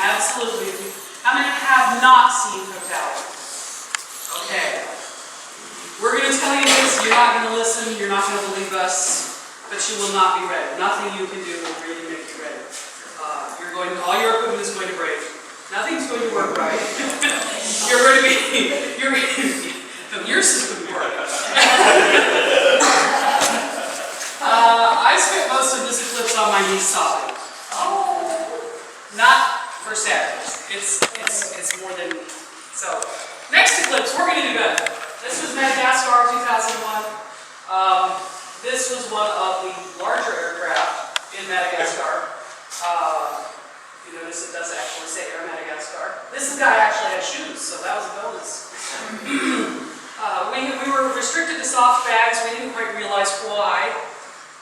Absolutely. How many have not seen totality? Okay. We're going to tell you this, you're not going to listen, you're not going to believe us, but you will not be ready. Nothing you can do will really make you ready. All your equipment is going to break. Nothing's going to work right. You're going to be, your system will work. I spent most of this Eclipse on my niece Saga. Not for sadness. It's more than so. Next Eclipse, we're going to do better. This was Madagascar 2001. This was one of the larger aircraft in Madagascar. You notice it does actually say Air Madagascar. This guy actually had shoes, so that was a bonus. We were restricted to soft bags. We didn't quite realize why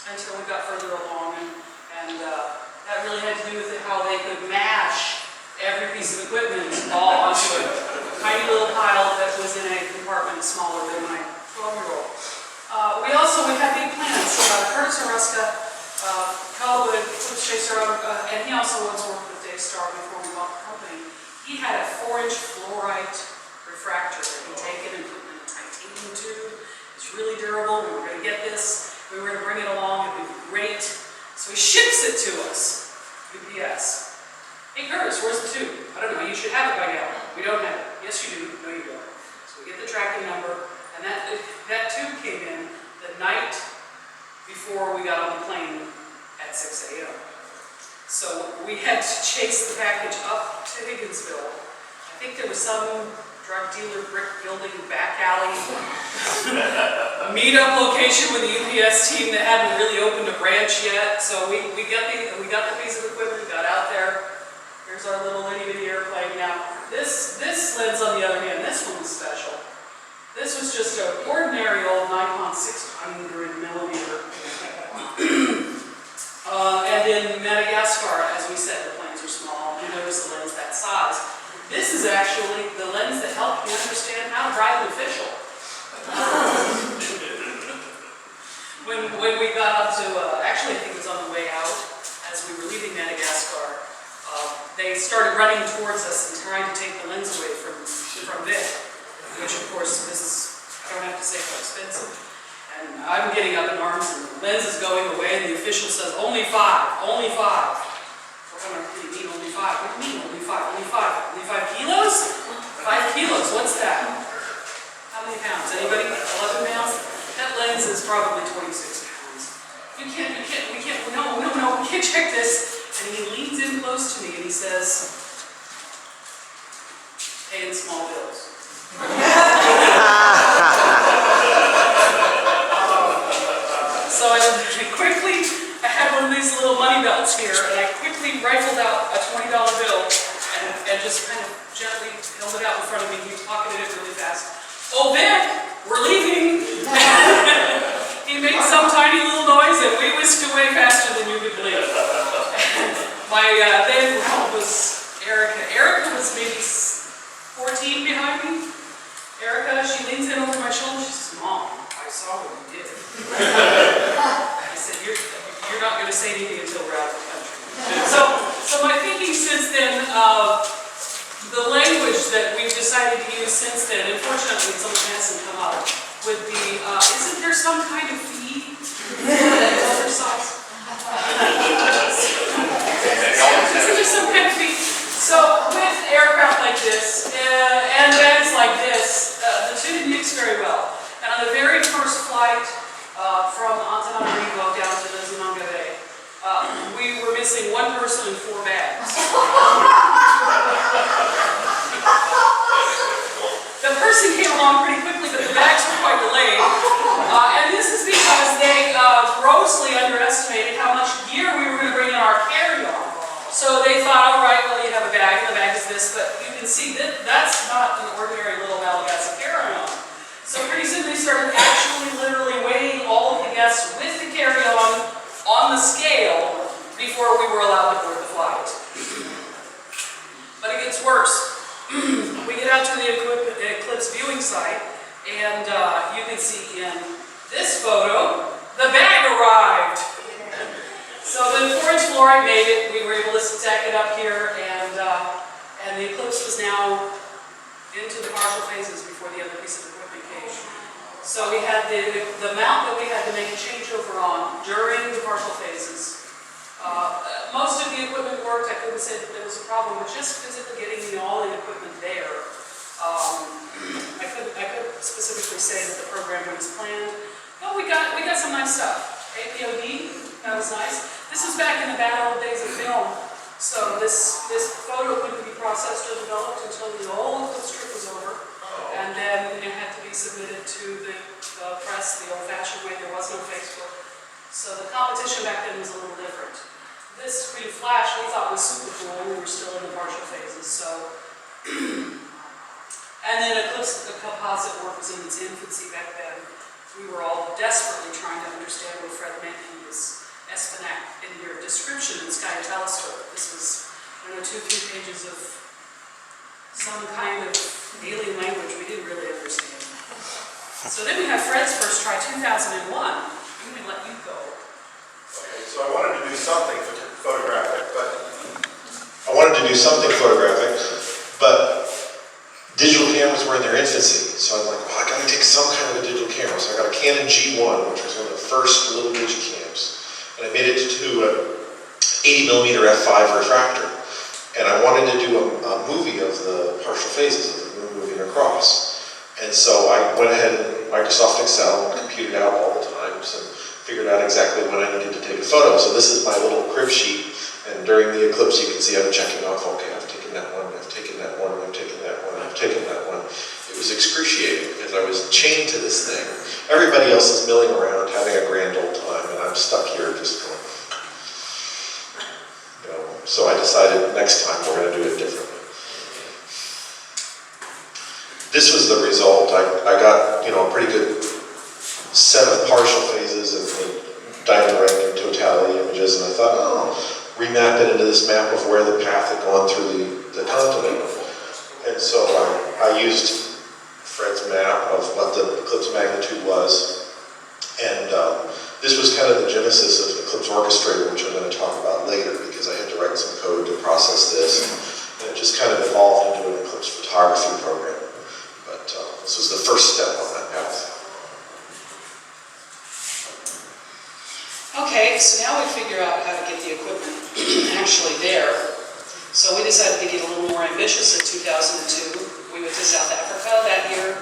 until we got further along, and that really had to do with how they could mash every piece of equipment all onto a tiny little pile that was in a compartment smaller than my 12-year-old. We had big plans. Curtis Aruska, Colwood, Eclipse chaser, and he also once worked with Dave Starr before we bought the company. He had a 4-inch fluorite refractor that he'd taken and put in a titanium tube. It's really durable. We were going to get this. We were going to bring it along. It would be great. So he ships it to us. UPS. Hey Curtis, where's the tube? I don't know. You should have it by now. We don't have it. Yes, you do. No, you don't. So we get the tracking number, and that tube came in the night before we got on the plane at 6 a.m. So we had to chase the package up to Higginsville. I think there was some drug dealer brick building back alley meetup location with the UPS team that hadn't really opened a branch yet. So we got the piece of equipment, got out there. Here's our little itty bitty airplane. Now this lens, on the other hand, this one was special. This was just an ordinary old Nikon 600 millimeter. And in Madagascar, as we said, the planes are small. You notice the lens that size. This is actually the lens that helped me understand how to drive an official. when we got up to, actually I think it was on the way out, as we were leaving Madagascar, they started running towards us and trying to take the lens away from Vic, which of course, I don't have to say how expensive. And I'm getting up in arms and the lens is going away and the official says, only 5, only 5. What do you mean only 5? What do you mean only 5? Only 5? Only 5 kilos? 5 kilos, what's that? How many pounds? Anybody? 11 pounds? That lens is probably 26 pounds. We can't check this. And he leans in close to me and he says, pay in small bills. So I had one of these little money belts here, and I quickly rifled out a $20 bill and just kind of gently held it out in front of me. He pocketed it really fast. Oh, Vic, we're leaving. He made some tiny little noise, and we whisked away faster than you could believe. My then was Erica. Erica was maybe 14 behind me. Erica, she leans in over my shoulder. She says, Mom, I saw what you did. I said, you're not going to say anything until we're out of the country. So my thinking since then, the language that we've decided to use since then, unfortunately something hasn't come up, would be, isn't there some kind of fee for that exercise? Isn't there some kind of fee? So with aircraft like this, and bags like this, the two didn't mix very well. And on the very first flight from Antananarivo down to the Zinanga Bay, we were missing one person and 4 bags. The person came along pretty quickly, but the bags were quite delayed. And this is because they grossly underestimated how much gear we were going to bring in our carry-on. So they thought, all right, well, you have a bag, and the bag is this, but you can see that that's not an ordinary little Malagasy carry-on. So pretty soon they started actually literally weighing all of the guests with the carry-on on the scale before we were allowed to board the flight. But it gets worse. We get out to the Eclipse viewing site, and you can see in this photo, the bag arrived. So the 4-inch fluoride made it. We were able to stack it up here, and the Eclipse was now into the partial phases before the other piece of equipment came. So we had the mount that we had to make a changeover on during the partial phases. Most of the equipment worked. I couldn't say that there was a problem with just physically getting all the equipment there. I could specifically say that the program was planned. But we got some nice stuff. APOD, that was nice. This is back in the bad old days of film. So this photo couldn't be processed or developed until the whole Eclipse trip was over. And then it had to be submitted to the press the old-fashioned way. There was no Facebook. So the competition back then was a little different. This green flash we thought was super cool. We were still in the partial phases. So, and then Eclipse, the composite work was in its infancy back then. We were all desperately trying to understand what Fred meant in his Espinac in your description in Sky Telescope. This was, I don't know, 2-3 pages of some kind of alien language we didn't really understand. So then we have Fred's first try, 2001. I'm going to let you go. Okay, so I wanted to do something photographic, but digital cameras were in their infancy. So I'm like, well, I got to take some kind of a digital camera. So I got a Canon G1, which was one of the first little digicams. And I made it to an 80mm f5 refractor. And I wanted to do a movie of the partial phases of the moon moving across. And so I went ahead and Microsoft Excel and computed out all the times and figured out exactly when I needed to take a photo. So this is my little crib sheet. And during the eclipse, you can see I'm checking off, okay, I've taken that one, I've taken that one, I've taken that one, I've taken that one. It was excruciating because I was chained to this thing. Everybody else is milling around, having a grand old time, and I'm stuck here just going, you know. So I decided next time we're going to do it differently. This was the result. I got, you know, a pretty good set of partial phases and diamond ring and totality images, and I thought, oh, remap it into this map of where the path had gone through the continent. And so I used Fred's map of what the eclipse magnitude was. And this was kind of the genesis of the Eclipse Orchestrator, which I'm going to talk about later, because I had to write some code to process this. And it just kind of evolved into an eclipse photography program. But this was the first step on that path. Okay, so now we figure out how to get the equipment actually there. So we decided to get a little more ambitious in 2002. We went to South Africa that year.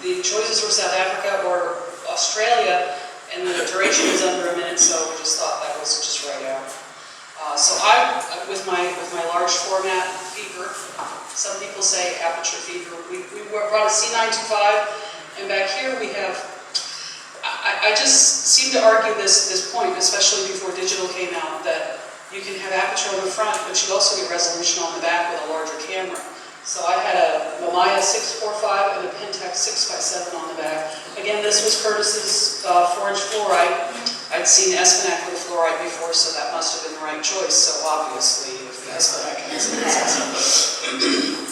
The choices were South Africa or Australia, and the duration was under a minute, so we just thought that was just right out. So I, with my large format fever, some people say aperture fever, we brought a C925, and back here we have, I just seem to argue this point, especially before digital came out, that you can have aperture on the front, but you also get resolution on the back with a larger camera. So I had a Mamiya 645 and a Pentax 6x7 on the back. Again, this was Curtis's 4-inch fluoride. I'd seen Espinac with fluoride before, so that must have been the right choice. So obviously, if the Espinac has it.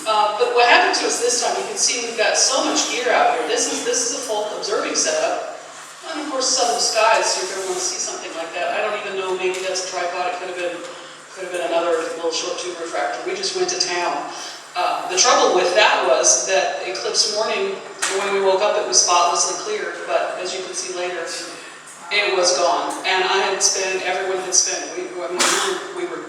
But what happened to us this time, you can see we've got so much gear out here. This is a full observing setup. And of course, southern skies, you're going to want to see something like that. I don't even know, maybe that's a tripod. It could have been another little short tube refractor. We just went to town. The trouble with that was that eclipse morning, when we woke up, it was spotlessly clear, but as you can see later, it was gone. And everyone had spent, we were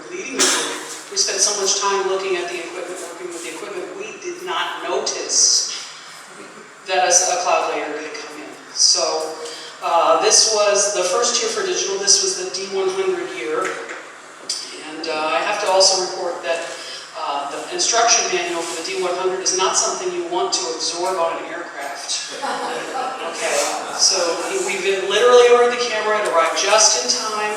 leading the group. We spent so much time looking at the equipment, working with the equipment, we did not notice that a cloud layer had come in. So this was the first year for digital. This was the D100 year. And I have to also report that the instruction manual for the D100 is not something you want to absorb on an aircraft. Okay, so we literally ordered the camera, it arrived just in time,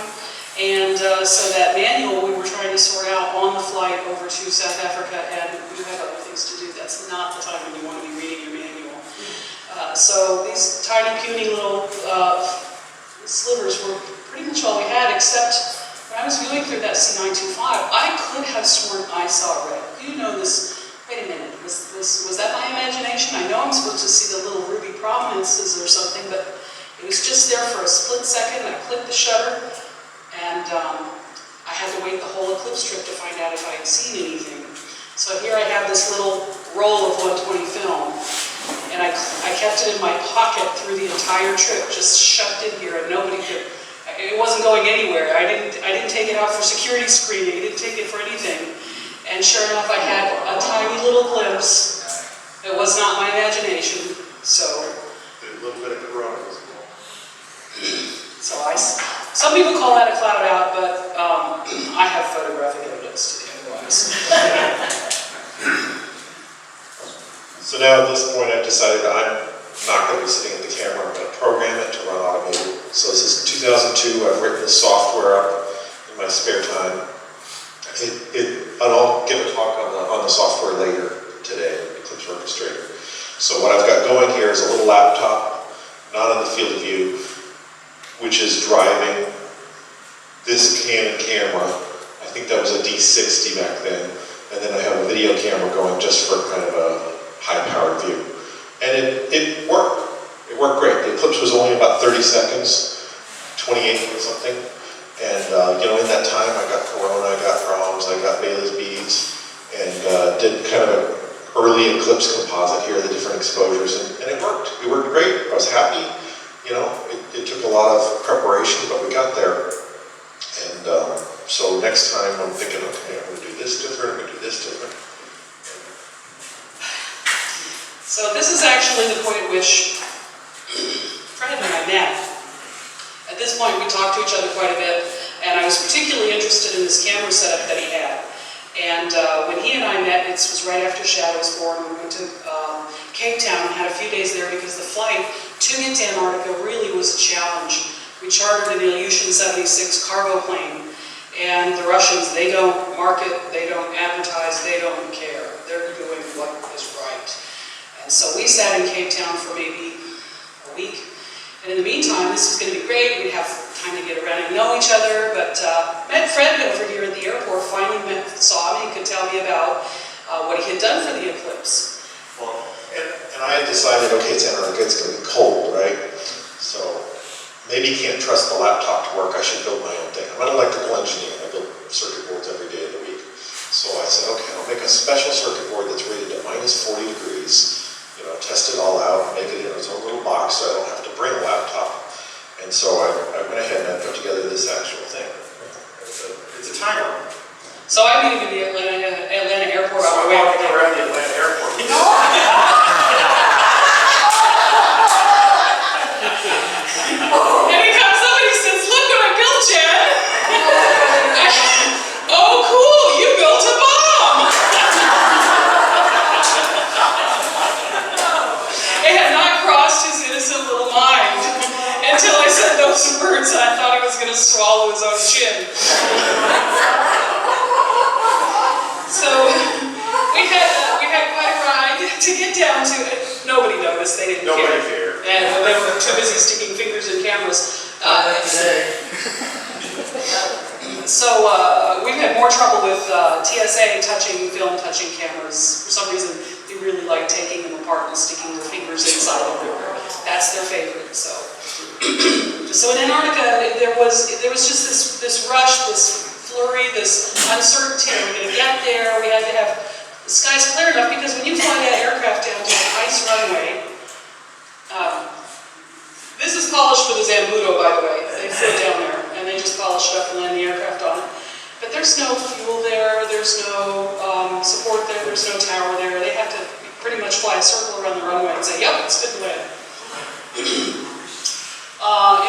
and so that manual we were trying to sort out on the flight over to South Africa, and we had other things to do. That's not the time when you want to be reading your manual. So these tiny, puny little slivers were pretty much all we had, except when I was viewing through that C925, I could have sworn I saw red. You know this. Wait a minute. Was that my imagination? I know I'm supposed to see the little ruby prominences or something, but it was just there for a split second. I clicked the shutter, And I had to wait the whole Eclipse trip to find out if I had seen anything. So here I have this little roll of 120 film, and I kept it in my pocket through the entire trip, just shoved in here, and nobody could. It wasn't going anywhere. I didn't take it out for security screening. I didn't take it for anything. And sure enough, I had a tiny little glimpse. It was not my imagination. So A little bit of corona as well. So some people call that a cloud out, but I have photographic evidence to the otherwise. So now at this point I've decided I'm not going to be sitting at the camera, I'm going to program it to run automated. So this is 2002, I've written the software up in my spare time. And I'll give a talk on the software later today, Eclipse Orchestrator. So what I've got going here is a little laptop, not in the field of view, which is driving this Canon camera. I think that was a D60 back then. And then I have a video camera going just for kind of a high-powered view. And it worked. It worked great. The Eclipse was only about 30 seconds, 28 or something. And in that time I got corona, I got problems, I got Bailey's beads, and did kind of an early Eclipse composite here, the different exposures, and it worked. It worked great. I was happy. It took a lot of preparation, but we got there. And so next time I'm thinking, okay, I'm going to do this different, I'm going to do this different. So this is actually the point at which Fred and I met. At this point, we talked to each other quite a bit, and I was particularly interested in this camera setup that he had. And when he and I met, it was right after Shadow was born. We went to Cape Town and had a few days there because the flight to get to Antarctica really was a challenge. We chartered an Ilyushin 76 cargo plane, and the Russians, they don't market, they don't advertise, they don't care. They're doing what is right. And so we sat in Cape Town for maybe a week. And in the meantime, this was going to be great. We'd have time to get around and know each other. But met Fred over here at the airport, finally saw me, and could tell me about what he had done for the Eclipse. Well, and I had decided, okay, it's Antarctica, it's going to be cold, right? So maybe you can't trust the laptop to work. I should build my own thing. I'm an electrical engineer. I build circuit boards every day of the week. So I said, okay, I'll make a special circuit board that's rated at minus 40 degrees. Test it all out, make it in its own little box so I don't have to bring a laptop. And so I went ahead and I put together this actual thing. It's a timer. So I meet him in the Atlanta airport on my way over there. Around the Atlanta airport. And he comes up and he says, "Look what I built, Chad." Oh, cool, you built a bomb. It had not crossed his innocent little mind until I said those words, and I thought he was going to swallow his own chin. So we had quite a ride to get down to it. Nobody noticed, they didn't care. Nobody cared. And they were too busy sticking fingers in cameras. So we've had more trouble with TSA film touching cameras. For some reason, they really like taking them apart and sticking their fingers inside of them. That's their favorite. So in Antarctica, there was just this rush, this flurry, this uncertainty. We're going to get there. We had to have the skies clear enough, because when you fly that aircraft down to an ice runway, this is polished with a Zambuto, by the way. They flew down there, and they just polished it up and landed the aircraft on it. But there's no fuel there, there's no support there, there's no tower there. They have to pretty much fly a circle around the runway and say, "Yep, it's good to land."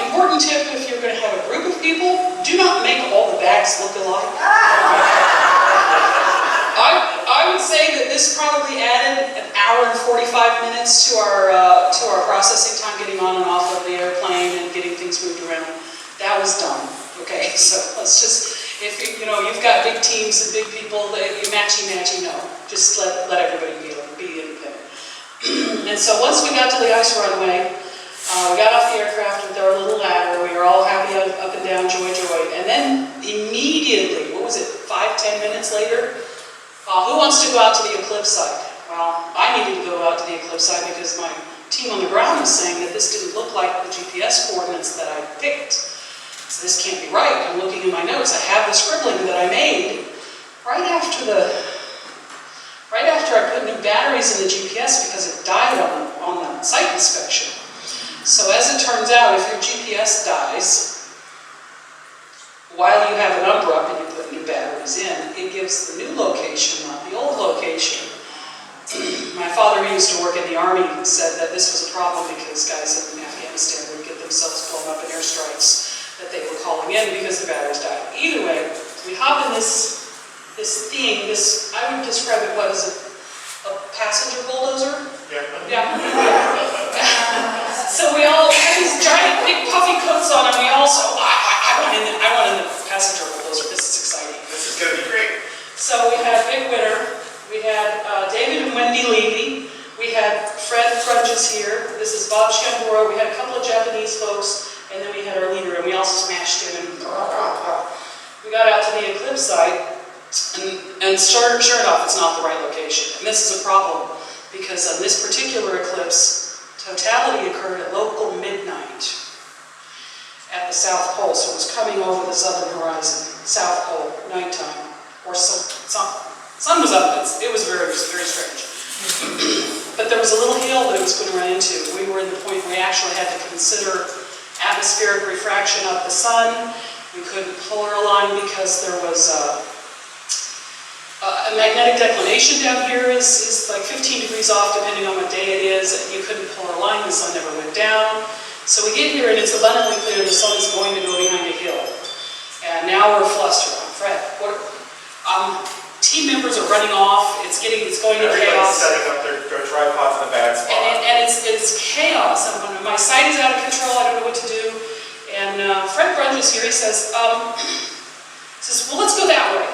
Important tip, if you're going to have a group of people, do not make all the bags look alike. I would say that this probably added an hour and 45 minutes to our processing time, getting on and off of the airplane and getting things moved around. That was done. Okay, so let's just, if you've got big teams and big people, matchy, no. Just let everybody be independent. And so once we got to the ice runway, we got off the aircraft with our little ladder. We were all happy up and down, joy. And then immediately, 5-10 minutes later, who wants to go out to the Eclipse site? Well, I needed to go out to the Eclipse site because my team on the ground was saying that this didn't look like the GPS coordinates that I picked. So this can't be right. I'm looking my notes, I have the scribbling that I made right after I put new batteries in the GPS because it died on the site inspection. So as it turns out, if your GPS dies, while you have a number up and you put new batteries in, it gives the new location, not the old location. My father, who used to work in the Army, said that this was a problem because guys in Afghanistan would get themselves blown up in airstrikes that they were calling in because the batteries died. Either way, we hop in this thing, I would describe it, what is it, a passenger bulldozer? Yeah. So we all had these giant, big, puffy coats on, and we all said, I want in the passenger bulldozer. This is exciting. This is going to be great. So we had Big Winter, we had David and Wendy Levy, we had Fred Bruenjes here, this is Bob Shambora, we had a couple of Japanese folks, and then we had our leader, and we all smashed in, and we got out to the Eclipse site, and sure enough, it's not the right location. And this is a problem, because on this particular eclipse, totality occurred at local midnight at the South Pole, so it was coming over the southern horizon, South Pole, nighttime, or sun was up. It was very, very strange. But there was a little hill that it was going to run into. We were in the point where we actually had to consider atmospheric refraction of the sun. We couldn't polar align because there was a magnetic declination down here is like 15 degrees off depending on what day it is. You couldn't polar align, the sun never went down. So we get here and it's abundantly clear the sun is going to go behind a hill. And now we're flustered. Fred, team members are running off, it's going into Everybody's chaos. setting up their tripods in a bad spot. And it's chaos. My site is out of control, I don't know what to do. And Fred Bruenjes here, he says, well, let's go that way.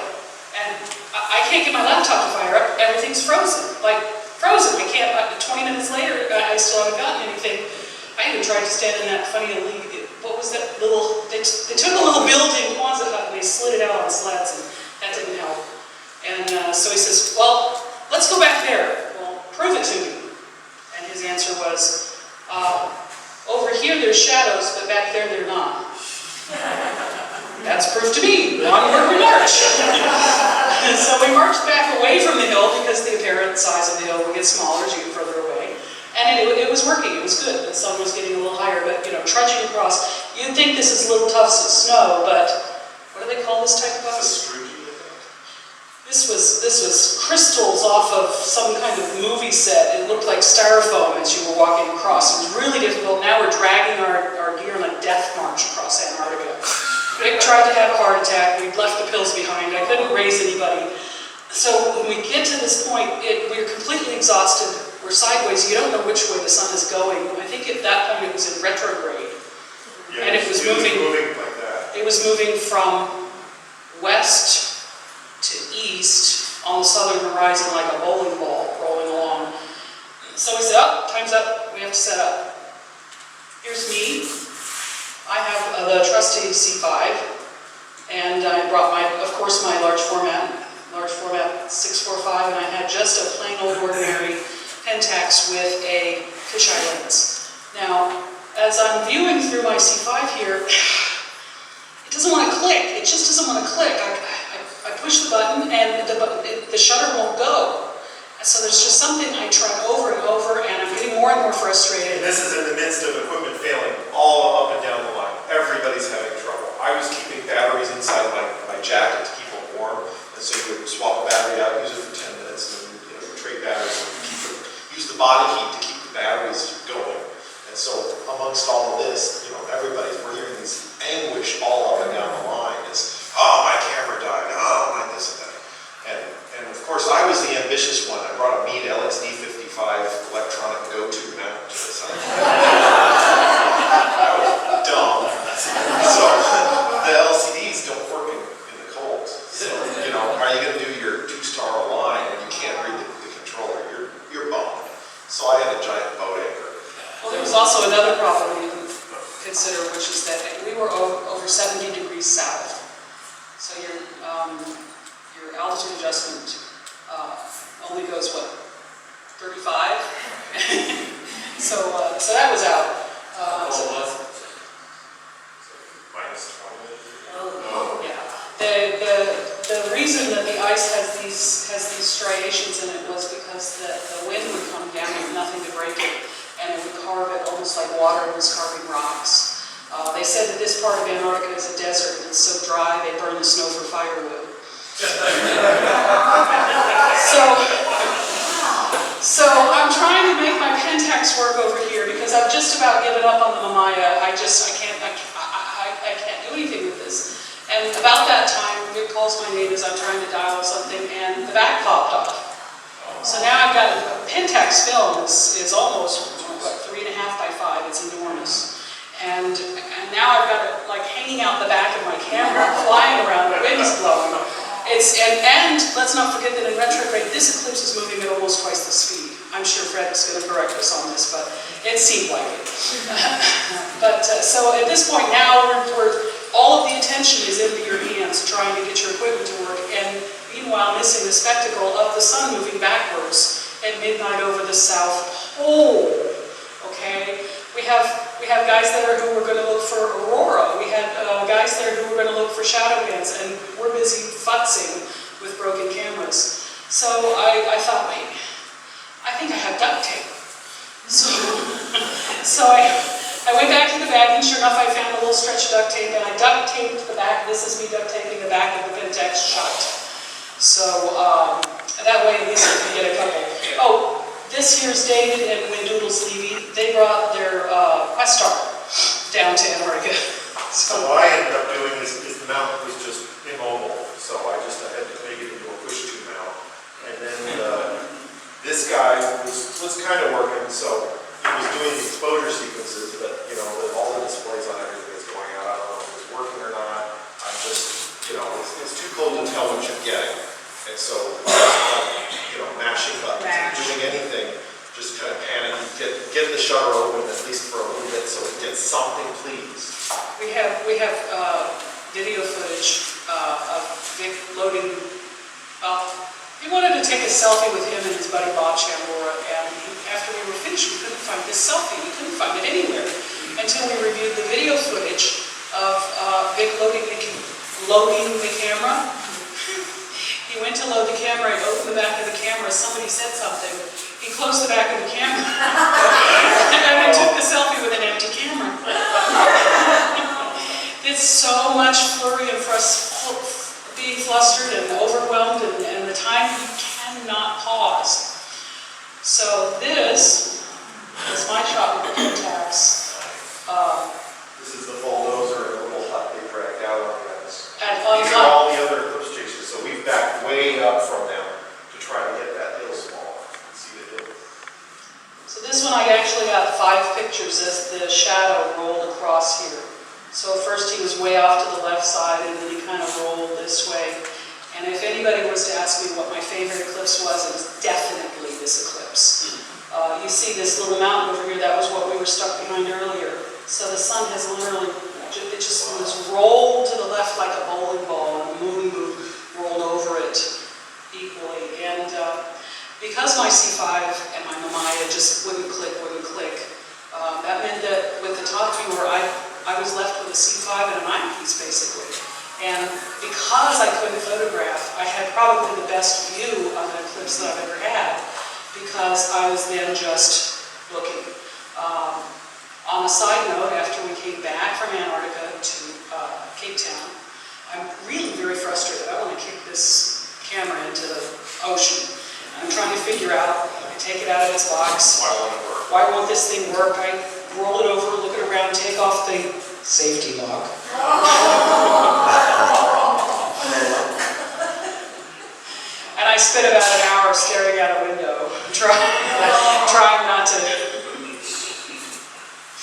And I can't get my laptop to fire up, everything's frozen. Like, frozen. I can't, 20 minutes later, I still haven't gotten anything. I even tried to stand in that funny little, what was that little, they took a little building, Kwanzaa hut, and they slid it out on sleds, and that didn't help. And so he says, well, let's go back there. Well, prove it to me. And his answer was, over here there's shadows, but back there they're not. That's proof to me. Onward we march. So we marched back away from the hill because the apparent size of the hill would get smaller as you get further away. And it was working, it was good. The sun was getting a little higher, but trudging across. You'd think this is little tufts of snow, but what do they call this type of bus? This was crystals off of some kind of movie set. It looked like styrofoam as you were walking across. It was really difficult. Now we're dragging our gear on a death march across Antarctica. Vic tried to have a heart attack. We'd left the pills behind. I couldn't raise anybody. So when we get to this point, we're completely exhausted. We're sideways. You don't know which way the sun is going. I think at that point it was in retrograde. Yeah, and it was moving like that. It was moving from west to east on the southern horizon like a bowling ball rolling along. So we said, oh, time's up. We have to set up. Here's me. I have the trusty C5, and I brought of course, my large format 645, and I had just a plain old ordinary Pentax with a fisheye lens. Now, as I'm viewing through my C5 here, it doesn't want to click. It just doesn't want to click. I push the button, and the shutter won't go. And so there's just something I tried over and over, and I'm getting more and more frustrated. This is in the midst of equipment failing all up and down the line. Everybody's having trouble. I was keeping batteries inside my jacket to keep them warm, and so you would swap a battery out, use it for 10 minutes, and then trade batteries, and use the body heat to keep the batteries going. And so amongst all of this, we're hearing this anguish all up and down the line. It's, oh, my camera died, oh, my this and that. And of course, I was the ambitious one. I brought a Meade LXD55 electronic go-to mount to the side. That was dumb. So the LCDs don't work in the cold. So, are you going to do your 2-star align and you can't read the controller? You're bummed. So I had a giant boat anchor. Well, there was also another problem you can consider, which is that we were over 70 degrees south. So your altitude adjustment only goes, what, 35? So that was out. Minus 20? Yeah. reason that the ice has these striations in it was because the wind would come down with nothing to break it, and it would carve it almost like water was carving rocks. They said that this part of Antarctica is a desert, and it's so dry they burn the snow for firewood. So I'm trying to make my Pentax work over here because I've just about given up on the Mamiya. I can't do anything with this. And about that time, Rick calls my name as I'm trying to dial something, and the back popped off. So now I've got a Pentax film. It's almost, what, 3.5 by 5. It's enormous. And now I've got it like hanging out the back of my camera, flying around, the wind's blowing. And let's not forget that in retrograde, this eclipse is moving at almost twice the speed. I'm sure Fred is going to correct us on this, but it seemed like it. So at this point now, all of the attention is into your hands, trying to get your equipment to work, and meanwhile missing the spectacle of the sun moving backwards at midnight over the South Pole. Okay, we have guys there who were going to look for aurora. We had guys there who were going to look for shadow bands, and we're busy futzing with broken cameras. So I thought, wait, I think I have duct tape. So I went back to the bag, and sure enough, I found a little stretch of duct tape, and I duct taped the back. This is me duct taping the back of the Pentax shut. So that way, at least I can get a couple. Oh, this here's David and Windoodles Levy. They brought their Questar down to Antarctica. So what I ended up doing is the mount was just immobile, so I had to make it into a push tube mount. And then this guy was kind of working, so he was doing the exposure sequences, but with all the displays on everything that's going out, I don't know if it was working or not. I'm just, it's too cold to tell what you're getting. And so, mashing buttons and doing anything, just kind of panicky, get the shutter open at least for a little bit so it gets something, please. We have video footage of Vic loading up. We wanted to take a selfie with him and his buddy Bob Chambora, and after we were finished, we couldn't find this selfie. We couldn't find it anywhere until we reviewed the video footage of Vic loading the camera. He went to load the camera, he opened the back of the camera, somebody said something. He closed the back of the camera, and we took the selfie with an empty camera. It's so much flurry and being flustered and overwhelmed, and the time you cannot pause. So this is my shot with the Pentax. This is the bulldozer and the little hut they dragged out on the ice. And these are all the other eclipse chasers, so we've backed way up from them to try to get that hill small and see the hill. So this one I actually got 5 pictures as the shadow rolled across here. So first he was way off to the left side, and then he kind of rolled this way. And if anybody was to ask me what my favorite eclipse was, it was definitely this eclipse. You see this little mountain over here, that was what we were stuck behind earlier. So the sun has literally, it just was rolled to the left like a bowling ball, and the moon rolled over it equally. And because my C5 and my Mamiya just wouldn't click, that meant that with the top viewer, I was left with a C5 and an eyepiece, basically. And because I couldn't photograph, I had probably the best view of an eclipse that I've ever had, because I was then just looking. On a side note, after we came back from Antarctica to Cape Town, I'm really very frustrated. I want to kick this camera into the ocean. I'm trying to figure out, I take it out of its box. Why won't it work? Why won't this thing work? I roll it over, look it around, take off the safety lock. And I spent about an hour staring out a window, trying not to.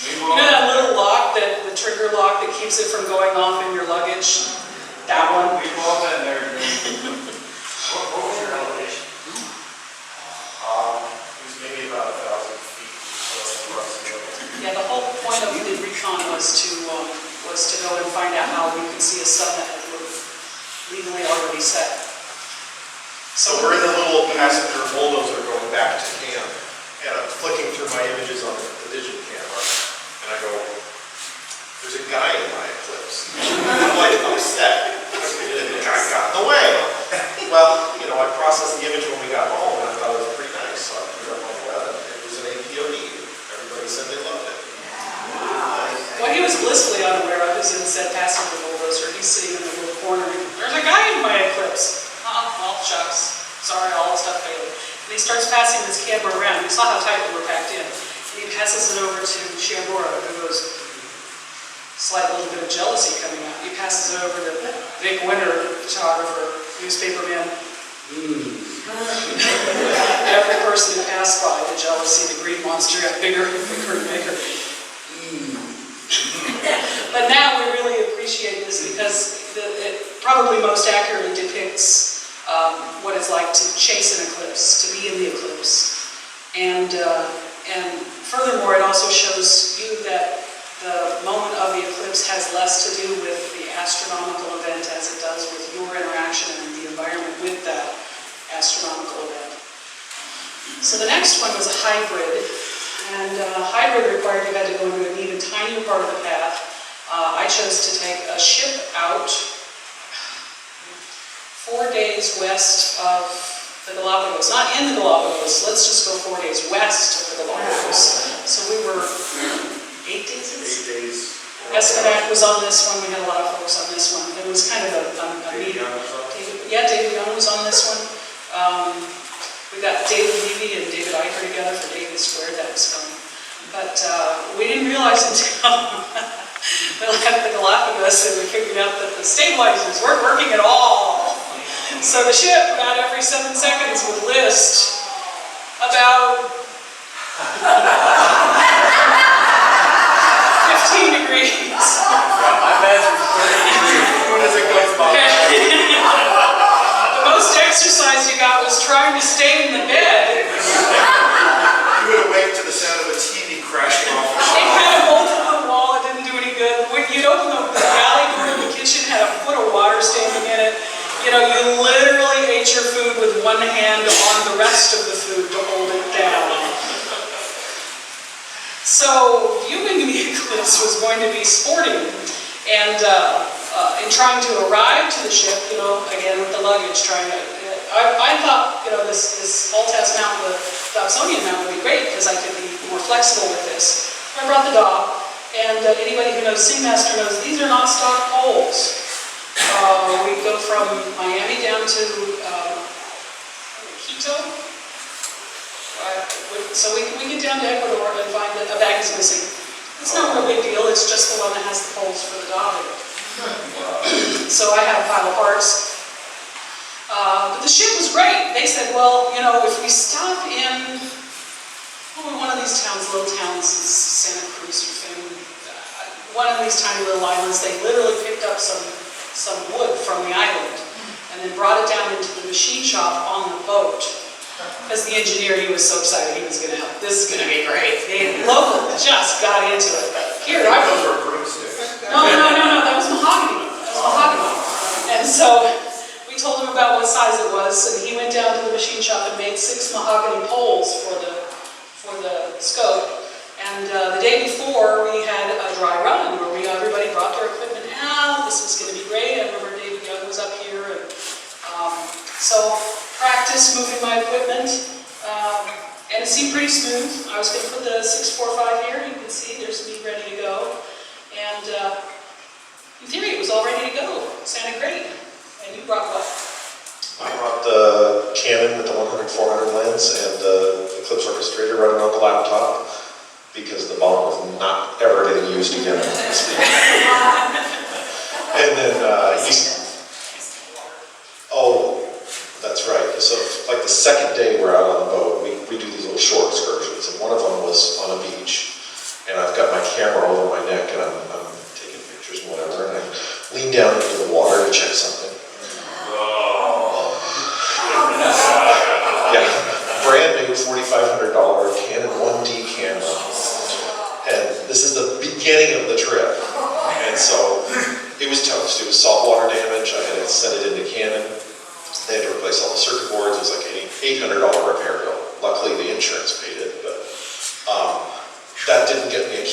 You know that little lock, the trigger lock that keeps it from going off in your luggage? That one? We've all been there. What was your elevation? It was maybe about 1,000 feet across the hill. Yeah, the whole point of the recon was to go and find out how we could see a sun that had legally already set. So we're in the little passenger bulldozer going back to camp, and I'm flicking through my images on the digital camera, and I go, there's a guy in my eclipse. I'm like upset. The guy got in the way. the image when we got home, and I thought it was pretty nice, so I put it up on the web, and it was an APOD. Everybody said they loved it. What he was blissfully unaware of is in said passenger bulldozer, he's sitting in the little corner, and there's a guy in my Eclipse. Well, shucks. Sorry, all the stuff failed. And he starts passing this camera around. You saw how tight we were packed in. And he passes it over to Shambora, who goes, slight little bit of jealousy coming out. He passes it over to Vic Winter, photographer, newspaper man. Every person who passed by, the jealousy, the green monster got bigger and bigger and bigger. But now we really appreciate this because it probably most accurately depicts what it's like to chase an eclipse, to be in the eclipse. And furthermore, it also shows you that the moment of the eclipse has less to do with the astronomical event as it does with your interaction and the environment with that astronomical event. So the next one was a hybrid. And hybrid required you had to go into an even tinier part of the path. I chose to take a ship out 4 days west of the Galapagos. Not in the Galapagos, let's just go 4 days west of the Galapagos. So we were 8 days? 8 days. Escanac was on this one, we had a lot of folks on this one. It was kind of a meeting. David Young was on this one. We got David Levy and David Eicher together for David Squared, that was fun. But we didn't realize until we left the Galapagos and we figured out that the stabilizers weren't working at all. So the ship about every 7 seconds would list about 15 degrees. I measured 30 degrees. When does it go by? The most exercise you got was trying to stay in the bed. You would awake to the sound of a TV crashing off the It had a bolt on the wall, it didn't do any good. When you'd open the galley door to the kitchen, had a foot of water standing in it. You know, you literally ate your food with one hand on the rest of the food to hold it down. So, viewing the eclipse was going to be sporting. And in trying to arrive to the ship, you know, again with the luggage, I thought, you know, this Altas mount, the Dobsonian mount would be great because I could be more flexible with this. I brought the dog, and anybody who knows Seamaster knows these are not stock poles. We go from Miami down to Quito. So we get down to Ecuador and find that a bag is missing. It's no real big deal, it's just the one that has the poles for the dog. So I had a pile of parts. But the ship was great. They said, well, you know, if we stop in one of these towns, little towns, Santa Cruz or Finn, one of these tiny little islands, they literally picked up some wood from the island and then brought it down into the machine shop on the boat. Because the engineer, he was so excited, he was going to help. This is going to be great. The local just got into it. But here, Those were broomsticks. No, that was mahogany. That was mahogany. And so we told him about what size it was, and he went down to the machine shop and made 6 mahogany poles for the scope. And the day before, we had a dry run where everybody brought their equipment out. This was going to be great. I remember David Young was up here, and so practice moving my equipment, and it seemed pretty smooth. I was going to put the 645 here. You can see there's me ready to go, and in theory, it was all ready to go. It sounded great. And you brought what? I brought the Canon with the 100-400 lens and the Eclipse orchestrator running on the laptop because the bomb was not ever getting used again. And then that's right. So like the second day we're out on the boat, we do these little short excursions, and one of them was on a beach, and I've got my camera over my neck, and I'm taking pictures and whatever, and I lean down into the water to check something. Yeah, brand new $4,500 Canon 1D camera, and this is the beginning of the trip, and so it was toast. It was saltwater damage. I had to send it into Canon. They had to replace all the circuit boards. It was like an $800 repair bill. Luckily, the insurance paid it, but that didn't get me a